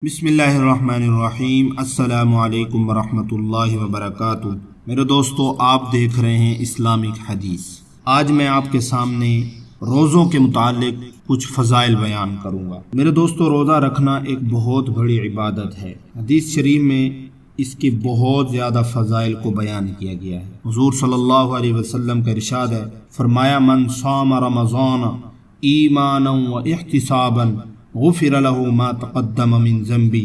بسم اللہ الرحمن الرحیم۔ السلام علیکم ورحمۃ اللہ وبرکاتہ۔ میرے دوستو، آپ دیکھ رہے ہیں اسلامک حدیث۔ آج میں آپ کے سامنے روزوں کے متعلق کچھ فضائل بیان کروں گا۔ میرے دوستو، روزہ رکھنا ایک بہت بڑی عبادت ہے۔ حدیث شریف میں اس کے بہت زیادہ فضائل کو بیان کیا گیا ہے۔ حضور صلی اللہ علیہ وسلم کا ارشاد ہے، فرمایا من صام رمضان ایمانا و احتسابا غفر له ما تقدم من ذنبی،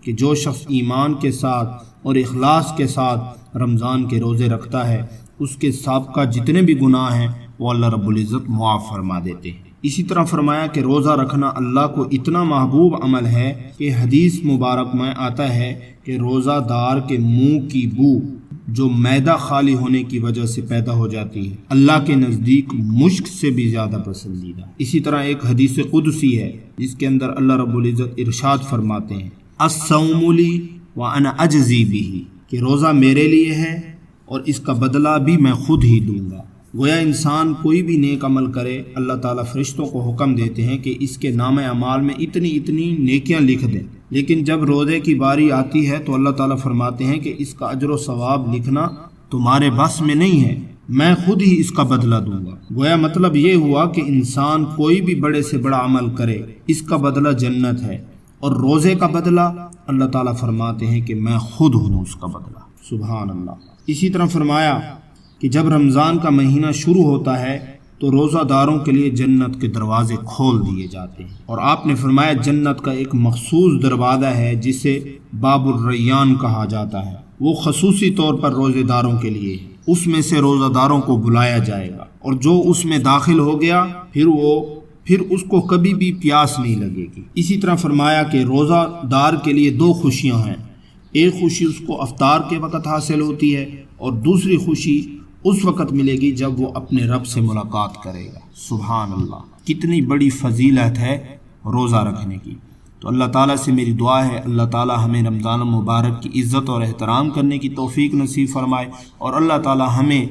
کہ جو شخص ایمان کے ساتھ اور اخلاص کے ساتھ رمضان کے روزے رکھتا ہے، اس کے سابقہ جتنے بھی گناہ ہیں وہ اللہ رب العزت معاف فرما دیتے ہیں۔ اسی طرح فرمایا کہ روزہ رکھنا اللہ کو اتنا محبوب عمل ہے کہ حدیث مبارک میں آتا ہے کہ روزہ دار کے منہ کی بو جو معدہ خالی ہونے کی وجہ سے پیدا ہو جاتی ہے، اللہ کے نزدیک مشک سے بھی زیادہ پسندیدہ۔ اسی طرح ایک حدیث قدسی ہے جس کے اندر اللہ رب العزت ارشاد فرماتے ہیں، الصوم لی وانا اجزی بہ، کہ روزہ میرے لیے ہے اور اس کا بدلہ بھی میں خود ہی دوں گا۔ گویا انسان کوئی بھی نیک عمل کرے، اللہ تعالیٰ فرشتوں کو حکم دیتے ہیں کہ اس کے نام اعمال میں اتنی نیکیاں لکھ دیں، لیکن جب روزے کی باری آتی ہے تو اللہ تعالیٰ فرماتے ہیں کہ اس کا اجر و ثواب لکھنا تمہارے بس میں نہیں ہے، میں خود ہی اس کا بدلہ دوں گا۔ گویا مطلب یہ ہوا کہ انسان کوئی بھی بڑے سے بڑا عمل کرے، اس کا بدلہ جنت ہے، اور روزے کا بدلہ اللہ تعالیٰ فرماتے ہیں کہ میں خود ہوں اس کا بدلہ۔ سبحان اللہ۔ اسی طرح فرمایا کہ جب رمضان کا مہینہ شروع ہوتا ہے تو روزہ داروں کے لیے جنت کے دروازے کھول دیے جاتے ہیں، اور آپ نے فرمایا جنت کا ایک مخصوص دروازہ ہے جسے باب الریان کہا جاتا ہے، وہ خصوصی طور پر روزے داروں کے لیے ہے۔ اس میں سے روزہ داروں کو بلایا جائے گا، اور جو اس میں داخل ہو گیا پھر اس کو کبھی بھی پیاس نہیں لگے گی۔ اسی طرح فرمایا کہ روزہ دار کے لیے دو خوشیاں ہیں، ایک خوشی اس کو افطار کے وقت حاصل ہوتی ہے، اور دوسری خوشی اس وقت ملے گی جب وہ اپنے رب سے ملاقات کرے گا۔ سبحان اللہ، کتنی بڑی فضیلت ہے روزہ رکھنے کی۔ تو اللہ تعالیٰ سے میری دعا ہے اللہ تعالیٰ ہمیں رمضان المبارک کی عزت اور احترام کرنے کی توفیق نصیب فرمائے، اور اللہ تعالیٰ ہمیں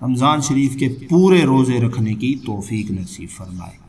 رمضان شریف کے پورے روزے رکھنے کی توفیق نصیب فرمائے۔